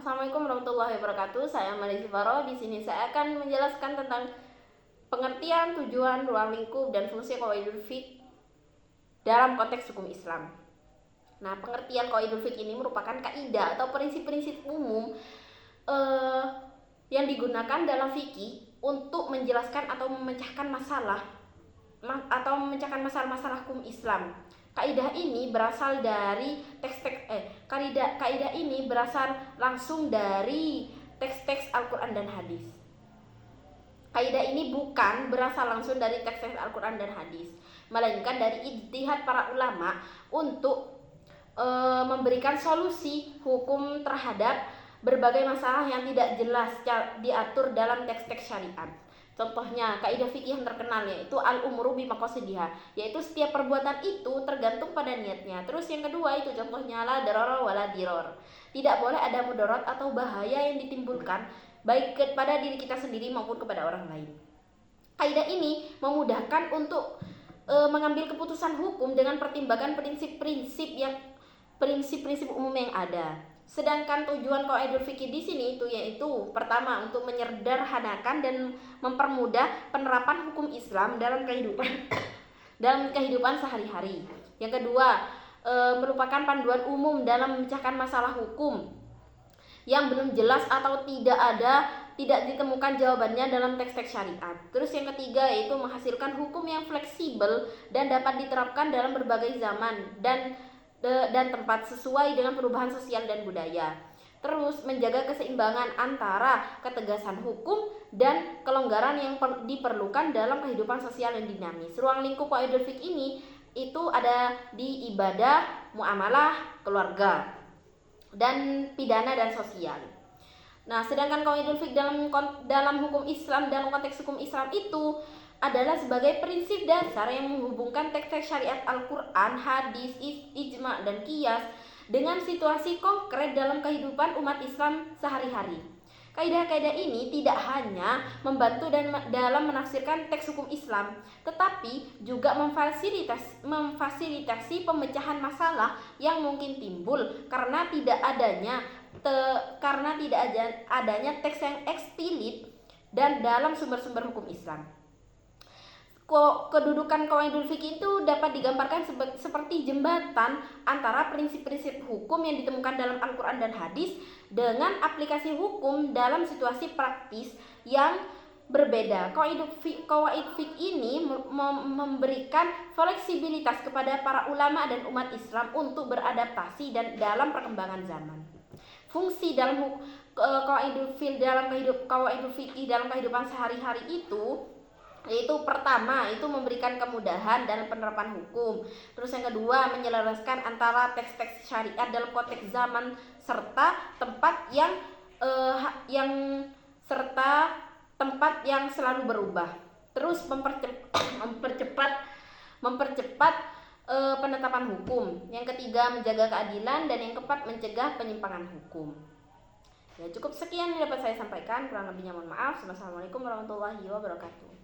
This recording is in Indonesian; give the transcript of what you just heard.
Assalamualaikum warahmatullahi wabarakatuh. Saya Malaysia Faro. Di sini saya akan menjelaskan tentang pengertian, tujuan, ruang lingkup, dan fungsi qawaidul fiqh dalam konteks hukum Islam. Nah, pengertian qawaidul fiqh ini merupakan kaidah atau prinsip-prinsip umum yang digunakan dalam fikih untuk menjelaskan atau memecahkan masalah-masalah hukum Islam. Kaidah ini berasal dari kaidah ini berasal langsung dari teks-teks Al-Qur'an dan hadis. Kaidah ini bukan berasal langsung dari teks-teks Al-Qur'an dan hadis, melainkan dari ijtihad para ulama untuk memberikan solusi hukum terhadap berbagai masalah yang tidak jelas diatur dalam teks-teks syariat. Contohnya kaidah fikih yang terkenal yaitu al-umuru bimaqasidiha, yaitu setiap perbuatan itu tergantung pada niatnya. Terus yang kedua itu contohnya la darara wala diror. Tidak boleh ada mudarat atau bahaya yang ditimbulkan baik kepada diri kita sendiri maupun kepada orang lain. Kaidah ini memudahkan untuk mengambil keputusan hukum dengan pertimbangan prinsip-prinsip umum yang ada. Sedangkan tujuan qawaidul fikih di sini itu yaitu pertama untuk menyederhanakan dan mempermudah penerapan hukum Islam dalam kehidupan sehari-hari. Yang kedua, merupakan panduan umum dalam memecahkan masalah hukum yang belum jelas atau tidak ditemukan jawabannya dalam teks-teks syariat. Terus yang ketiga yaitu menghasilkan hukum yang fleksibel dan dapat diterapkan dalam berbagai zaman dan tempat sesuai dengan perubahan sosial dan budaya. Terus menjaga keseimbangan antara ketegasan hukum dan kelonggaran yang diperlukan dalam kehidupan sosial yang dinamis. Ruang lingkup qawaidul fiqh ini itu ada di ibadah, muamalah, keluarga, dan pidana dan sosial. Nah, sedangkan qawaidul fiqh dalam hukum Islam, dalam konteks hukum Islam itu adalah sebagai prinsip dasar yang menghubungkan teks-teks syariat Al-Qur'an, hadis, ijma, dan qiyas dengan situasi konkret dalam kehidupan umat Islam sehari-hari. Kaidah-kaidah ini tidak hanya membantu dalam menafsirkan teks hukum Islam, tetapi juga memfasilitasi pemecahan masalah yang mungkin timbul karena tidak adanya teks yang eksplisit dan dalam sumber-sumber hukum Islam. Kedudukan qawaidul fikih itu dapat digambarkan seperti jembatan antara prinsip-prinsip hukum yang ditemukan dalam Al-Qur'an dan hadis dengan aplikasi hukum dalam situasi praktis yang berbeda. Qawaid fikih ini memberikan fleksibilitas kepada para ulama dan umat Islam untuk beradaptasi dan dalam perkembangan zaman. Fungsi dalam qawaidul fikih dalam kehidupan sehari-hari itu yaitu pertama itu memberikan kemudahan dalam penerapan hukum. Terus yang kedua menyelaraskan antara teks-teks syariat dalam konteks zaman serta tempat yang selalu berubah. Terus mempercepat penetapan hukum. Yang ketiga menjaga keadilan dan yang keempat mencegah penyimpangan hukum. Ya, cukup sekian yang dapat saya sampaikan, kurang lebihnya mohon maaf. Wassalamualaikum warahmatullahi wabarakatuh.